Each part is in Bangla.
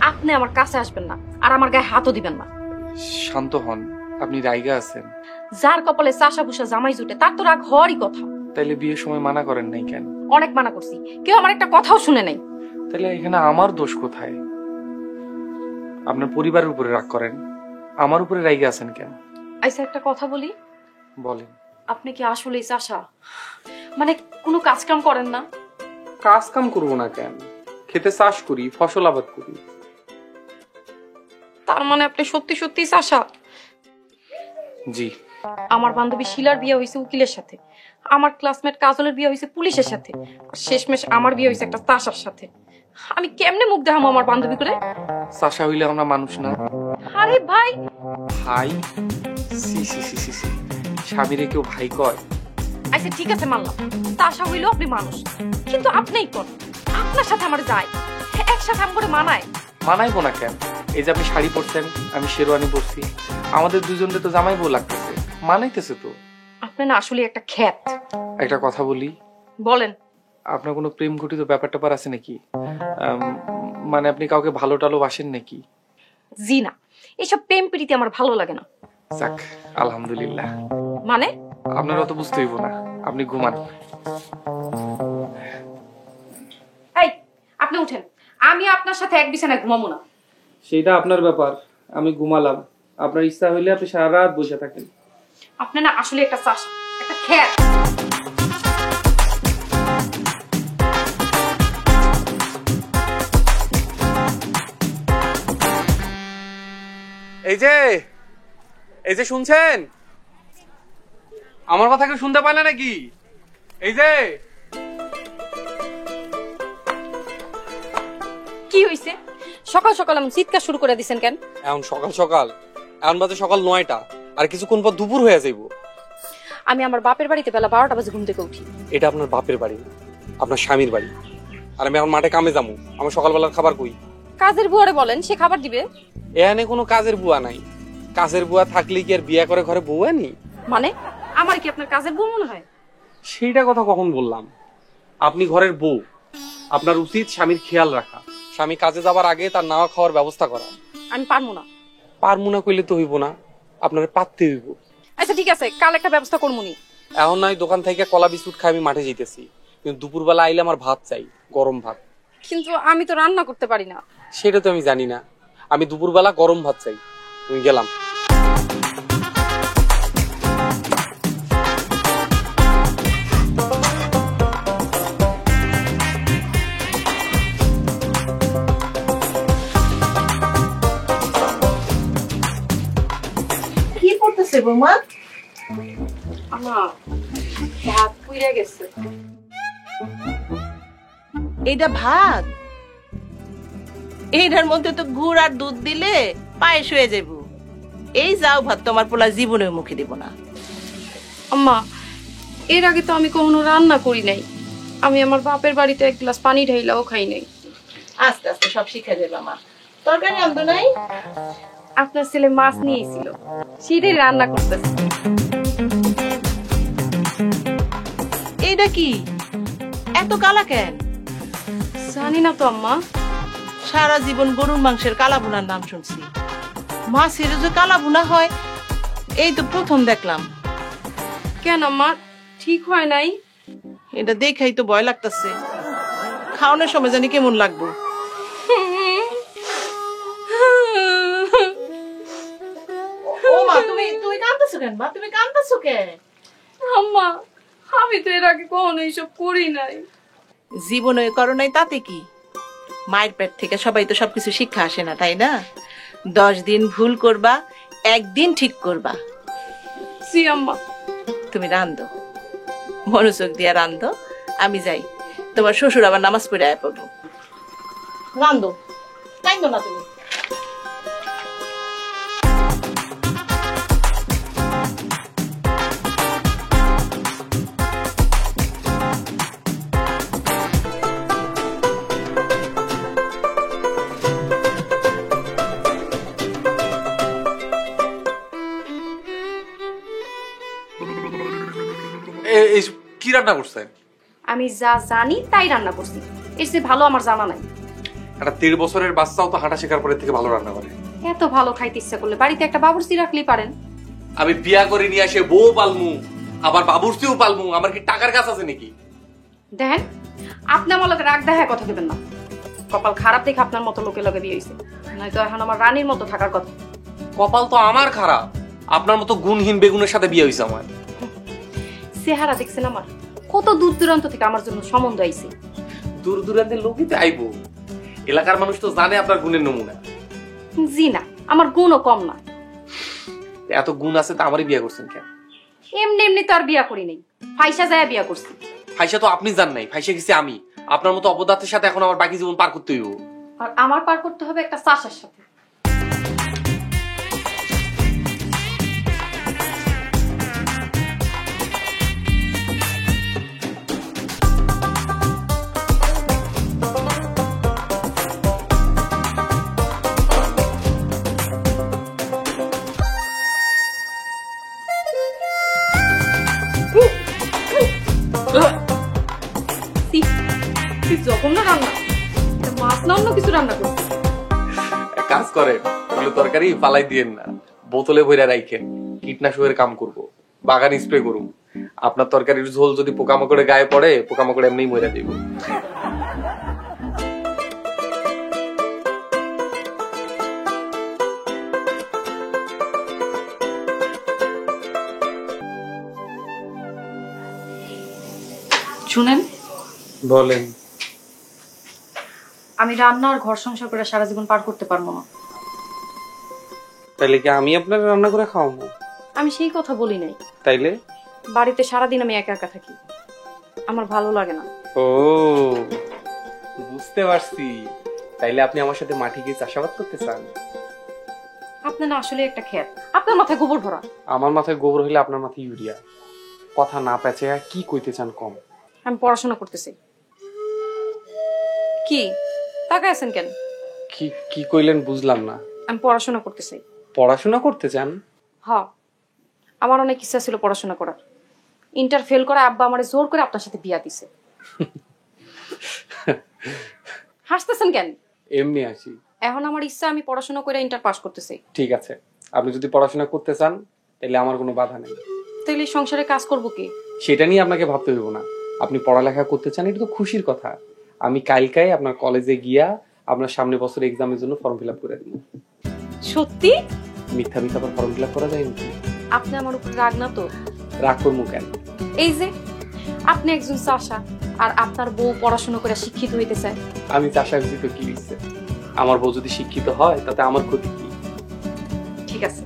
আপনি আমার কাছে আসবেন না, আর আমার গায়ে হাতও দিবেন না। শান্ত হন, আপনি রাইগা আছেন। যার কপালে চাষা ভুষা জামাই জুটে তার তো রাগ হওয়ারই কথা। তাইলে বিয়ের সময় মানা করেন নাই কেন? অনেক মানা করছি, কেউ আমার একটা কথাও শুনে নাই। তাহলে এখানে আমার দোষ কোথায়? আপনার পরিবারের উপরে রাগ করেন, আমার উপরে রাইগা আছেন কেন? আচ্ছা একটা কথা বলি, বলেন। আপনি কি আসলেই চাষা? মানে কোনো কাজ কাম করেন না? কাজ কাম করবো না কেন? খেতে চাষ করি, ফসল আবাদ করি। তার মানে আপনি সত্যি সত্যি চাষা? জি। আমার বান্ধবী শিলার বিয়ে হয়েছে উকিলের সাথে, আমার ক্লাসমেট কাজলের বিয়ে হয়েছে পুলিশের সাথে, শেষমেশ আমার বিয়ে হয়েছে একটা চাষার সাথে। আমি কেমনে মুখ দেখাবো আমার বান্ধবী করে? চাষা হইলে আমরা মানুষ না? আরে ভাই ভাই? সি সি সি সি সি, স্বামীরে কেউ ভাই কয়? আচ্ছা ঠিক আছে মানলাম, চাষা হইলেও আপনি মানুষ, কিন্তু আপনিই কোন? আপনার সাথে আমার যায় একসাথে আম করে মানায়? মানাইবো না কেন? এই যে আপনি শাড়ি পরছেন, আমি শেরওয়ানি পরছি, আমাদের দুজনকে তো জামাই বউ লাগতেছে, মানাইতেছে তো। আপনি না আসলে একটা খ্যাত। একটা কথা বলি। বলেন। আপনার কোনো প্রেম ঘটিত ব্যাপার ট্যাপার আছে নাকি? মানে আপনি কাউকে ভালো টালো বাসেন নাকি? জি না, এসব প্রেম প্রীতি আমার ভালো লাগে না। যাক আলহামদুলিল্লাহ। মানে? আপনার অত বুঝতে হইব না, আপনি ঘুমান। এই আপনি উঠেন, আমি আপনার সাথে এক বিছানায় ঘুমাবো না। সেটা আপনার ব্যাপার, আমি ঘুমালাম। আপনার ইচ্ছা হইলে আপনি সারা রাত বসে থাকেন। আপনি না আসলে একটা চাষা, একটা খ্যাত। এই যে শুনছেন? আমার কথা কেউ শুনতে পায় না নাকি? এই যে কি হইছে? সকাল সকাল এমন চিৎকার শুরু করে দিছেন কেন? এখন সকাল সকাল, এখন বাজে সকাল 9টা, আর কিছুক্ষণ পর দুপুর হয়ে যাইব। আমি আমার বাপের বাড়িতে বেলা 12টা বাজে ঘুম থেকে উঠি। এটা আপনার বাপের বাড়ি না, আপনার স্বামীর বাড়ি। আর আমি এখন মাঠে কামে যাবো, আমার সকালবেলার খাবার কই? কাজের বুয়ারে বলেন, সে খাবার দিবে। এখানে কোনো কাজের বুয়া নাই। কাজের বুয়া থাকলে কি আর বিয়ে করে ঘরে বউ আনি? মানে আমার কি আপনার কাজের বউ মনে হয়? সেইটা কথা কখন বললাম? আপনি ঘরের বউ, আপনার উচিত স্বামীর খেয়াল রাখা, স্বামী কাজে যাবার আগে তার নাওয়া খাওয়ার ব্যবস্থা করা। আমি পারবো না। পারমু না কইলে তো হইব না, আপনার পাততে হইব। আচ্ছা ঠিক আছে, কাল একটা ব্যবস্থা করবনি। এখন নয় দোকান থেকে কলা বিস্কুট খাই আমি মাঠে যেতেছি, কিন্তু দুপুরবেলা আইলে আমার ভাত চাই, গরম ভাত। কিন্তু আমি তো রান্না করতে পারি না। সেটা তো আমি জানি না, আমি দুপুরবেলা গরম ভাত চাই। তুমি গেলাম। কি করতেছে বৌমা? আমার ভাত পুড়ে গেছে। এইটা ভাত? এইটার মধ্যে তো গুড় আর দুধ দিলে পায়েস হয়ে যাবো। এই যাও ভাত তোমার পোলা জীবনেও মুখে দিব না। আম্মা, এর আগে তো আমি কখনো রান্না করি নাই। আমি আমার বাপের বাড়িতে এক গ্লাস পানি ঢাইলাও খাই নাই। আস্তে আস্তে সব শিখে যাবে মা। তরকারি আনতো নাই? আপনার ছেলে মাছ নিয়েছিল, সেটাই রান্না করতেছে। এইটা কি এত কালা কেন? জানি না তো আম্মা। সারা জীবন গরুর মাংসের কালা ভুনার নাম শুনছি, মাছের যে কালা ভুনা হয় এই তো প্রথম দেখলাম। কেন আম্মা, ঠিক হয় নাই? এটা দেখাই তো ভয় লাগতেছে, খাওয়ানোর সময় জানি কেমন লাগবো। ও মা, তুমি তুমি কাঁদতেছো কেন? মা তুমি কাঁদতেছো কেন? আম্মা, আমি তো এর আগে কখনো এইসব করি নাই। জীবনে করো নাই তাতে কি? মায়ের পেট থেকে সবাই তো সবকিছু শিক্ষা আসে না, তাই না? 10 দিন ভুল করবা, একদিন ঠিক করবা। জি আম্মা। তুমি রান্ধো, মনোযোগ দিয়ে রান্ধো। আমি যাই, তোমার শ্বশুর আবার নামাজ পড়ে আয় পড়বো। রান্ধো, কাইন্দো না তুমি। কি রান্না করছেন? আমি যা জানি তাই রান্না করছি, এর চেয়ে ভালো আমার জানা নাই। একটা 1.5 বছরের বাচ্চাও তো হাঁটা শেখার পরে থেকে ভালো রান্না করে। এত ভালো খাইতে ইচ্ছা করলে বাড়িতে একটা বাবুর্চি রাখলেই পারেন। আমি বিয়া করে নিয়ে আসে বউ পালমু, আবার বাবুর্চিও পালমু, আমার কি টাকার কাজ আছে নাকি? দেখেন, আপনি আমার লোকের রাগ দেখায় কথা দেবেন না। কপাল খারাপ দেখে আপনার মতো লোকে লগে বিয়ে হয়েছে, নয়তো এখন আমার রানীর মতো থাকার কথা। কপাল তো আমার খারাপ, আপনার মতো গুণহীন বেগুনের সাথে বিয়ে হয়েছে আমার। চেহারা দেখছেন আমার, কত দূর দূরান্ত থেকে আমার জন্য সম্বন্ধ আইছে। দূর দূরান্তের লোকই তো আইবো, এলাকার মানুষ তো জানে আপনার গুণের নমুনা। জি না, আমার গুণও কম না। এত গুণ আছে তা আমারই বিয়ে করছেন কেন? এমনি এমনি তো আর বিয়া করি নাই, ফাইসা যায় বিয়া করছি। ফাইসা তো আপনি জান নাই, ফাইসা গেছি আমি। আপনার মতো অপদার্থের সাথে এখন আমার বাকি জীবন পার করতে হইব। আর আমার পার করতে হবে একটা চাষার সাথে। যখন না রান্না, মাছ না অন্য কিছু রান্না করছি। এক কাজ করেন, ওগুলো তরকারি ফালাই দিয়েন না, বোতলে ভরে রাখেন। কীটনাশকের কাম করব, বাগান স্প্রে করুন। আপনার তরকারির ঝোল যদি পোকামাকড়ে গায়ে পড়ে, পোকামাকড়ে এমনিই মরে দিব। শুনেন, বলেন। আমি রান্না আর ঘর সংসার করে সারা জীবন পার করতে পারবো না। তাইলে কি আমি আপনার রান্না করে খাওয়াবো? আমি সেই কথা বলি নাই। তাইলে বাড়িতে সারাদিন আমি একা একা থাকি, আমার ভালো লাগে না। ও, বুঝতে পারছি। তাইলে আপনি আমার সাথে মাটি গিয়ে চাষাবাদ করতে চান? আপনার না আসলে একটা খেত, আপনার মাথায় গোবর ভরা। আমার মাথায় গোবর হইলে আপনার মাথায় ইউরিয়া। কথা না পেঁচে কি কইতে চান কম? আমি পড়াশোনা করতেছি। কি তাকায় আছেন কেন? কি কি কইলেন বুঝলাম না। আমি পড়াশোনা করতেছি। পড়াশোনা করতে চান? হ্যাঁ, আমার অনেক ইচ্ছা ছিল পড়াশোনা করার। ইন্টার ফেল করে আব্বা আমারে জোর করে আপনার সাথে বিয়া দিছে। হাসতেছেন কেন? এমনি আসি। এখন আমার ইচ্ছা আমি পড়াশোনা করে ইন্টার পাস করতেছি। ঠিক আছে, আপনি যদি পড়াশোনা করতে চান তাহলে আমার কোনো বাধা নেই। তাহলে সংসারে কাজ করব কি? সেটা নিয়ে আপনাকে ভাবতে হইব না। আপনি পড়ালেখা করতে চান, এটা তো খুশির কথা। আমি কালকাই আপনার কলেজে গিয়া আপনার সামনে বছর এক্সামের জন্য ফর্ম ফিল আপ করে দিব। সত্যি? মিথ্যা মিথ্যা আবার ফর্ম ফিল আপ করা যায় নাকি? আপনি আমার উপর রাগ না তো? রাগ করবো কেন? এই যে আপনি একজন চাষা আর আপনার বউ পড়াশোনা করে শিক্ষিত হইতে চায়। আমি চাষা খুশি তো কি হইছে? আমার বউ যদি শিক্ষিত হয় তাতে আমার ক্ষতি কি? ঠিক আছে,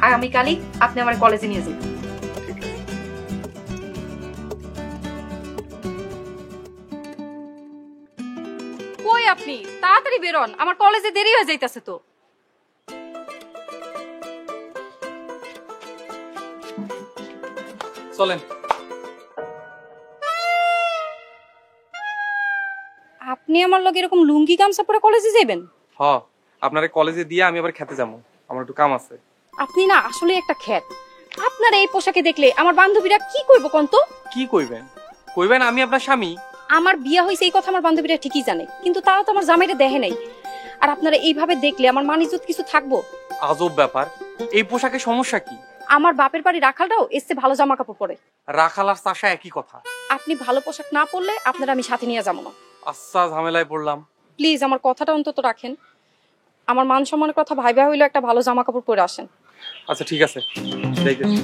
আগামীকালই আপনি আমার কলেজে নিয়ে যাবেন। ঠিক আছে। কই আপনি? তাড়াতাড়ি বেরোন, আমার কলেজে দেরি হয়ে যাইতাছে তো। চলেন। আপনি আমার লগে এরকম লুঙ্গি গামছা পরে কলেজে যাবেন? হ, আপনারে কলেজে দিয়ে আমি আবার খেতে যাবো, আমার একটু কাম আছে। আপনি না আসলে একটা খ্যাত। আপনার এই পোশাকে দেখলে আমার বান্ধবীরা কি কইব কোন তো? কি কইবেন? কইবেন আমি আপনার স্বামী। আমার বিয়ে হইছে এই কথা আমার বান্ধবীরা ঠিকই জানে, কিন্তু তারা তো আমার জামাইরে দেখে নাই। আর আপনারা এইভাবে দেখলে আমার মান ইজ্জত কিছু থাকবো? আজব ব্যাপার, এই পোশাকে সমস্যা কি? আমার বাপের বাড়ি রাখালটাও এসে ভালো জামা কাপড় পরে। রাখাল আর চাষা একই কথা। আপনি ভালো পোশাক না পরলে আপনারা আমি সাথে নিয়ে যাবো না। আচ্ছা, ঝামেলায় পড়লাম। প্লিজ আমার কথাটা অন্তত রাখেন। আমার মান সম্মানের কথা ভাইবা হইলো একটা ভালো জামা কাপড় পরে আসেন। আচ্ছা ঠিক আছে, যাইতেছি।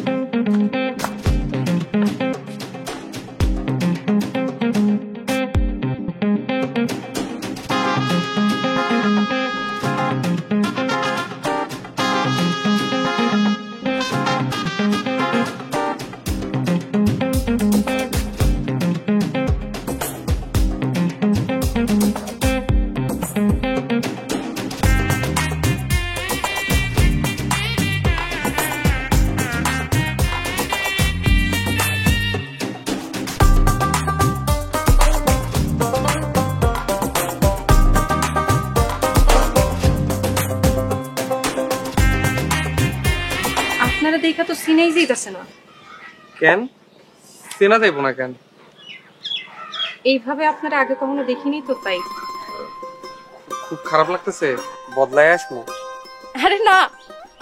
আপনারা দেখা তো সিনেই যাইতাছে না। কেন চেনা যাইব না কেন? এইভাবে আপনারা আগে কখনো দেখিনি তো, তাই। খুব খারাপ লাগতেছে, বদলায় আসবো? আরে না,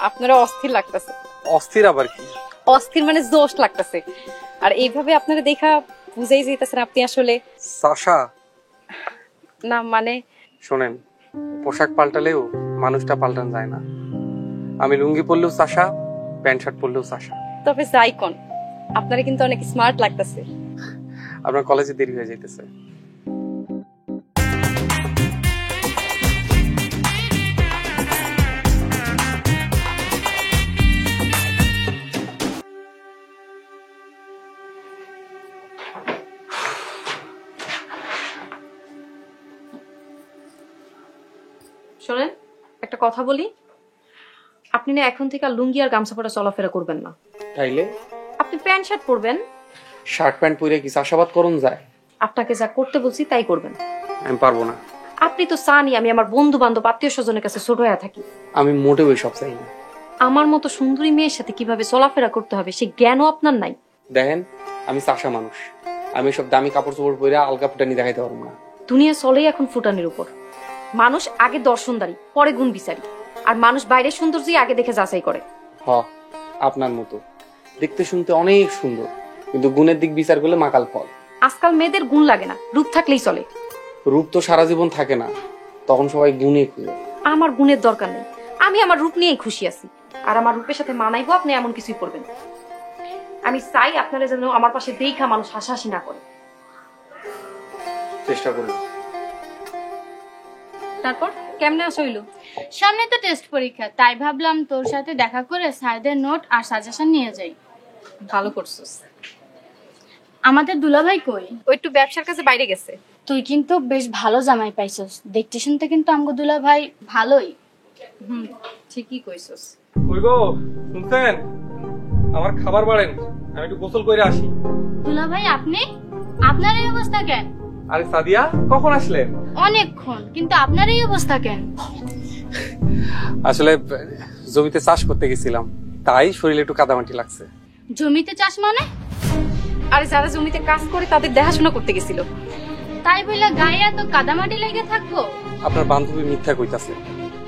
আপনারা অস্থির লাগতেছে। অস্থির আবার কি? অস্থির মানে জোশ লাগতেছে। আর এইভাবে আপনারা দেখা বুঝেই যাইতেছেন আপনি আসলে সাশা। না মানে শোনেন, পোশাক পাল্টালেও মানুষটা পাল্টান যায় না। আমি লুঙ্গি পরলেও সাশা, প্যান্ট শার্ট পরলেও সাশা। তবে যাই কোন, আপনারা কিন্তু অনেক স্মার্ট লাগতেছে। আপনার কলেজে দেরি হয়ে যাইতেছে। শোনেন, একটা কথা বলি, আপনি না এখন থেকে আর লুঙ্গি আর গামছা পরে চলাফেরা করবেন না। তাইলে আপনি প্যান্ট শার্ট পরবেন। শার্ট প্যান্ট পরে কি চাষাবাদ করুন যায়? আপনাকে যা করতে বলছি তাই করবেন। আমি পারবো না। আপনি তো চানই আমি আমার বন্ধু বান্ধব আত্মীয় স্বজনের কাছে ছোট হয়ে থাকি। আমি মোটেও এসব চাই না। আমার মতো সুন্দরী মেয়ের সাথে কিভাবে চলাফেরা করতে হবে সে জ্ঞানও আপনার নাই। দেখেন, আমি চাষা মানুষ, আমি সব দামি কাপড় চোপড় পরে আলগা ফুটানি দেখাইতে পারবো না। দুনিয়া চলেই এখন ফুটানির উপর। মানুষ আগে দর্শনদারি, পরে গুণ বিচারি। আর মানুষ বাইরের সৌন্দর্যই আগে দেখে যাচাই করে। হ, আপনার মতো দেখতে শুনতে অনেক সুন্দর, কিন্তু গুণের দিক বিচার করলে মাকাল ফল। আজকাল মেয়েদের গুণ লাগে না, রূপ থাকলেই চলে। রূপ তো সারা জীবন থাকে না, তখন সবাই গুণে খুঁজে। আমার গুণের দরকার নেই, আমি আমার রূপ নিয়েই খুশি আছি। আর আমার রূপের সাথে মানাইবো আপনি এমন কিছুই করবেন। আমি চাই আপনারা যেন আমার পাশে দেখা মানুষ হাসাহাসি না করে। চেষ্টা করুন। তারপর কেমনে আসা হইলো? সামনে তো টেস্ট পরীক্ষা, তাই ভাবলাম তোর সাথে দেখা করে স্যারদের নোট আর সাজেশন নিয়ে যাই। ভালো করছিস। আমাদের দুলাভাই কই? ও একটু ব্যবসার কাছে বাইরে গেছে। তুই কিন্তু বেশ ভালো জামাই পাইছস, দেখতে শুনতে কিন্তু আমগো দুলাভাই ভালোই। ঠিকই কইছস। কই গো, শুনছেন? আমার খাবার বাড়েন, আমি একটু গোসল করে আসি। দুলাভাই আপনি? আপনার এই অবস্থা কেন? আরে সাদিয়া, কখন আসলেন? অনেকক্ষণ, কিন্তু আপনার এই অবস্থা কেন? আসলে জমিতে চাষ করতে গেছিলাম, তাই শরীরে একটু কাদামাটি লাগছে। জমিতে চাষ মানে? আরে যারা জমিতে কাজ করে তাদের দেখাশোনা করতে গেছিল। তাই বলে গায়ে এত কাদামাটি লেগে থাকবো? আপনার বান্ধবী মিথ্যা কইতাছে,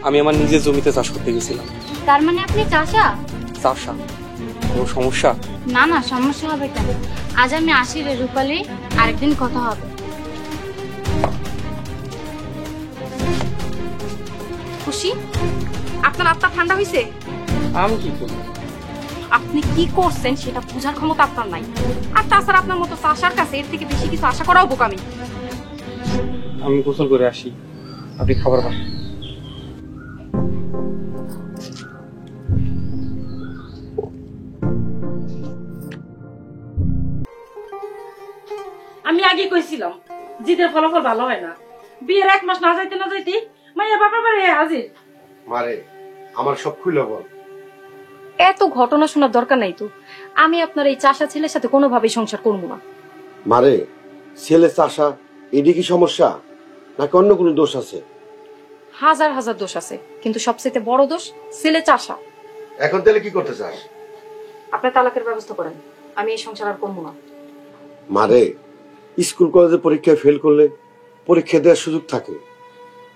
আমি আমার নিজের জমিতে চাষ করতে গেছিলাম। তার মানে আপনি চাষা? চাষা? কোনো সমস্যা? না না, সমস্যা হবে কেন? আজ আমি আসি রে রূপালী, আরেকদিন কথা হবে। খুশি? আপনার আত্মা ঠান্ডা হইছে? আমি কি করব? আপনি কি করছেন সেটা বোঝার ক্ষমতা আপনার নাই। আর তাছাড়া আপনার মতো চাষার কাছে এর থেকে বেশি কিছু আশা করাও বোকামি। আমি গোসল করে আসি, আপনি খাবার পান। আমি আগে কইছিলাম জিদের ফলাফল ভালো হয় না। বিয়ের 1 মাস না যাইতে না যাইতে মাইয়া বাপের বাড়ি হাজির। মারে, আমার সব খুলে বল। এত ঘটনা শোনার দরকার নাই তো। আমি আপনার এই চাষা ছেলের সাথে কোনোভাবেই সংসার করবো না। মারে, ছেলে চাষা এটি কি সমস্যা নাকি অন্য কোনো দোষ আছে? হাজার হাজার দোষ আছে, কিন্তু সবচেয়ে বড় দোষ ছেলে চাষা। এখন তাহলে কি করতে চাস? আপনার তালাকের ব্যবস্থা করেন, আমি এই সংসার আর করবো না। মারে, স্কুল কলেজে পরীক্ষায় ফেল করলে পরীক্ষা দেওয়ার সুযোগ থাকে,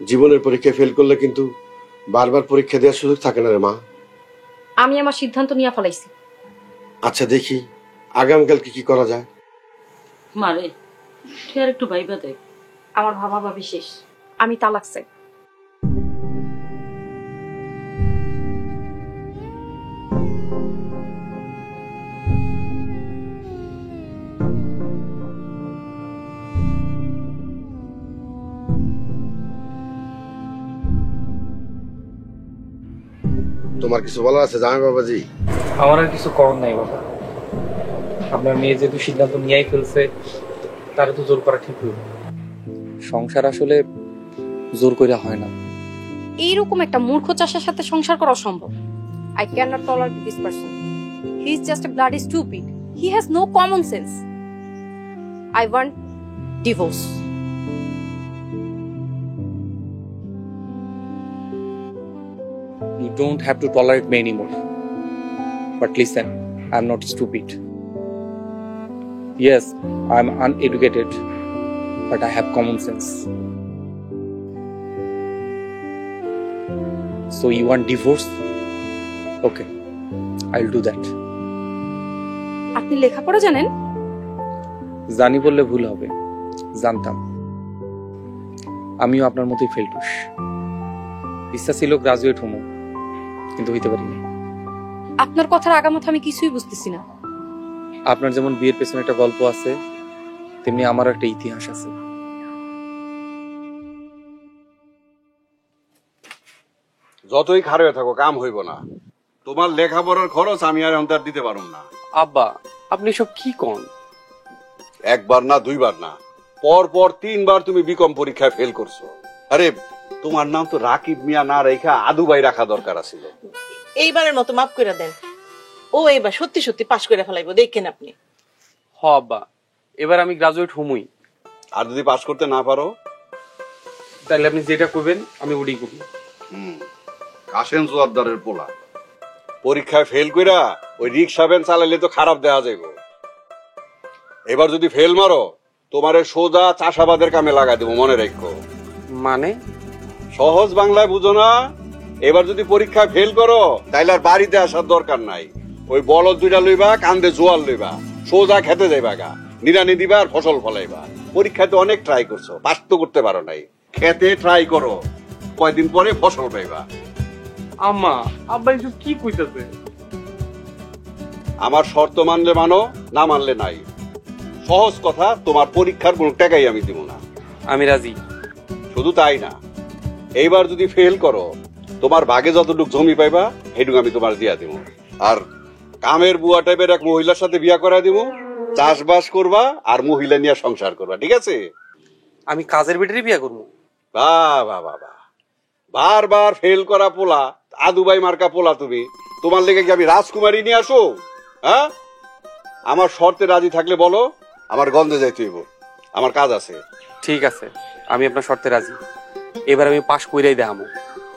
জীবনের পরীক্ষায় ফেল করলে কিন্তু বারবার পরীক্ষা দেওয়ার সুযোগ থাকে না রে মা। আমি আমার সিদ্ধান্ত নিয়ে ফেলাইছি। আচ্ছা দেখি আগামীকাল কি করা যায়। মারে, তুই আর একটু ভাইবা দেখ। আমার ভাবা ভাবি শেষ, আমি তালাক চাই। তোমার কিছু বলার আছে জামাই বাবাজি? আমার আর কিছু করার নাই বাবা, আপনার মেয়ে যেহেতু সিদ্ধান্ত নিয়েই ফেলছে, তারা তো জোর করা ঠিক হইল। সংসার আসলে জোর করে হয় না। এইরকম একটা মূর্খ চাষের সাথে সংসার করা সম্ভব? I cannot tolerate this person. He is just a bloody stupid. He has no common sense. I want divorce. You don't have to tolerate me anymore. But listen, I'm not stupid. Yes, I'm uneducated, but I have common sense. So you want divorce? Okay, I will do that. আপনি লেখাপড়া জানেন? জানি বললে ভুল হবে, জানতাম। আমিও আপনার মতোই ফেলটুস। ইচ্ছা ছিল গ্রাজুয়েট হমো, কিন্তু হইতে পারিনি। আপনার কথার আগামাথা আমি কিছুই বুঝতেছি না। আপনার যেমন বিয়ের পেছনে একটা গল্প আছে, তেমনি আমার একটা ইতিহাস আছে। যতই খারাপ হয়ে থাকো কাম হইব না। তোমার লেখাপড়ার খরচ আমি আর অন্তর দিতে পারুম না। আব্বা আপনি সব কি কোন? একবার না দুইবার না, পর পর 3 বার তুমি বিকম পরীক্ষায় ফেল করছো। আরে তোমার নাম তো রাকিব মিয়া না রেখা আদু ভাই রাখা দরকার ছিল। এইবারের মতো মাফ করে দেন। ও এবার সত্যি সত্যি পাশ করে ফেলাইবো, দেখেন আপনি। হ আব্বা, এবার আমি গ্রাজুয়েট হমুই। আর যদি পাস করতে না পারো? তাহলে আপনি যেটা করবেন আমি ওটাই করব। কাশেম জোয়ারদারের পোলা পরীক্ষায় ফেল কইরা ওই রিক্সা ভ্যান চালাইলে তো খারাপ দেখা যাইব। এবার যদি ফেল মারো তোমারে সোজা চাষাবাদের কামে লাগাই দেবো, মনে রাখো। মানে? সহজ বাংলায় বুঝো না? এবার যদি পরীক্ষায় ফেল করো তাইলে আর বাড়িতে আসার দরকার নাই। ওই বলদ 2টা লইবা, কান্দে জোয়ার লইবা, সোজা খেতে যাইবা গা, নিরানি দিবা আর ফসল ফলাইবা। পরীক্ষায় তো অনেক ট্রাই করছো, পাস তো করতে পারো নাই। খেতে ট্রাই করো, কয়দিন পরে ফসল পাইবা। আম্মা আব্বা এসব কি কইতাছে? আমার শর্ত মানলে মানো, না মানলে নাই। সহজ কথা, তোমার পরীক্ষার কোনো টাকাই আমি দিব না। আমি রাজি। শুধু তাই না, এইবার যদি ফেল করো তোমার ভাগে যতটুকু জমি পাইবা সেটুকু আমি তোমার দিয়া দিব। আর কামের বুয়া টাইপের এক মহিলার সাথে বিয়া করা দিব, চাষবাস করবা আর মহিলা নিয়ে সংসার করবা, ঠিক আছে? আমি কাজের বেটারই বিয়া করবো। বাহ বাহ বাহ বাহ, বারবার ফেল করা পোলা, আদুবাই মার্কা পোলা তুমি। তোমার লেগে কি আমি রাজকুমারী নিয়ে আসো? হ্যাঁ, আমার শর্তে রাজি থাকলে বলো, আমার গন্ধে যাইতে হইব, আমার কাজ আছে। ঠিক আছে, আমি আপনার শর্তে রাজি। এবার আমি পাশ কইরাই দেখামো।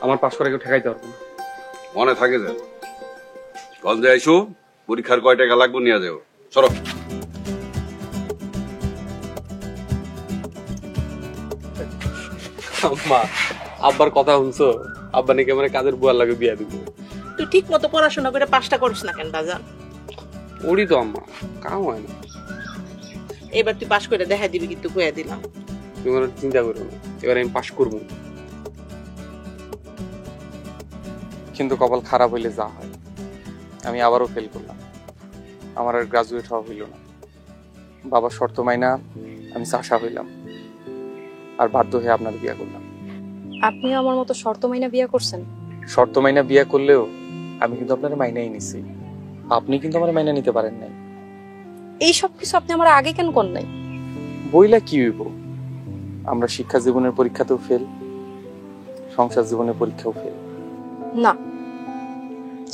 আমার পাশ করে কেউ ঠেকাইতে পারবো না। মনে থাকে যে গঞ্জে আইসো, পরীক্ষার কয় টাকা লাগবে নিয়ে যাও। সরো। আম্মা আব্বার কথা শুনছো? আব্বা নাকি আমার কাজের বুয়ার লাগে বিয়া দিব। তুই ঠিক মতো পড়াশোনা করে পাশটা করিস না কেন বাজান? ওরই তো আম্মা, কাম হয় না। এবার তুই পাশ করে দেখাই দিবি, কিন্তু কইয়া দিলাম। তুমি কোনো চিন্তা করো না, এবার আমি পাশ করবো। কিন্তু কপাল খারাপ হইলে যা হয়, আমি আবারও ফেল করলাম। আমার আর গ্রাজুয়েট হওয়া হইল না। বাবার শর্ত মাইনা আমি চাষা হইলাম, আর বাধ্য হয়ে আপনার বিয়া করলাম। আপনিও আমার মতো শর্ত মাইনা বিয়ে করছেন? শর্ত মাইনা বিয়া করলেও আমি কিন্তু আপনার মাইনাই নিছি, আপনি কিন্তু আমার মাইনা নিতে পারেন নাই। এই সব কিছু আপনি আমার আগে কেন করেন নাই? বইলা কি হইব, আমরা শিক্ষা জীবনের পরীক্ষাতেও ফেল, সংসার জীবনের পরীক্ষাও ফেল। না,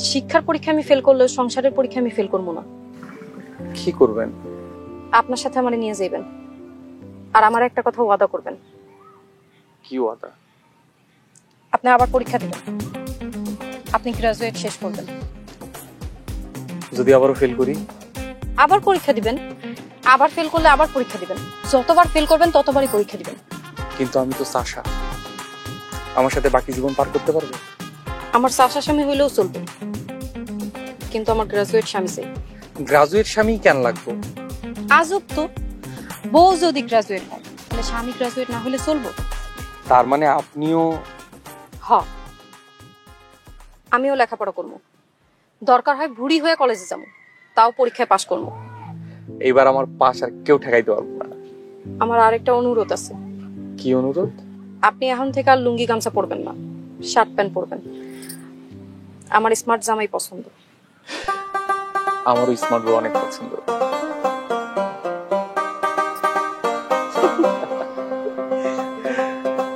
শিক্ষার পরীক্ষা আমি ফেল করলেও সংসারের পরীক্ষা আমি ফেল করবো না। কি করবেন? আপনার সাথে আমারে নিয়ে যাইবেন, আর আমার একটা কথা ওয়াদা করবেন। কি ওয়াদা? আপনি আবার পরীক্ষা দিবেন, আপনি গ্রাজুয়েট শেষ করবেন। যদি আবারও ফেল করি? আবার পরীক্ষা দিবেন, আবার ফেল করলে আবার পরীক্ষা দিবেন। যতবার ফেল করবেন ততবারই পরীক্ষা দিবেন। কিন্তু আমি তো চাষা, আমার সাথে বাকি জীবন পার করতে পারবে? আমার চাষা স্বামী হইলেও চলবে, কিন্তু আমার গ্রাজুয়েট স্বামী চাই। গ্রাজুয়েট স্বামী কেন লাগবে? আজব তো, বউ যদি গ্রাজুয়েট হয় তাহলে স্বামী গ্রাজুয়েট না হলে চলবো? তার মানে আপনিও? হ, আমিও লেখাপড়া করবো, দরকার হয় বুড়ি হয়ে কলেজে যাবো, তাও পরীক্ষায় পাশ করবো। এইবার আমার পাশ আর কেউ ঠেকাইতে পারবো না। আমার আরেকটা অনুরোধ আছে। কি অনুরোধ? আপনি এখন থেকে আর লুঙ্গি গামছা পরবেন না, শার্ট প্যান্ট পরবেন। আমার স্মার্ট জামাই পছন্দ। আমারও স্মার্ট বউ অনেক পছন্দ।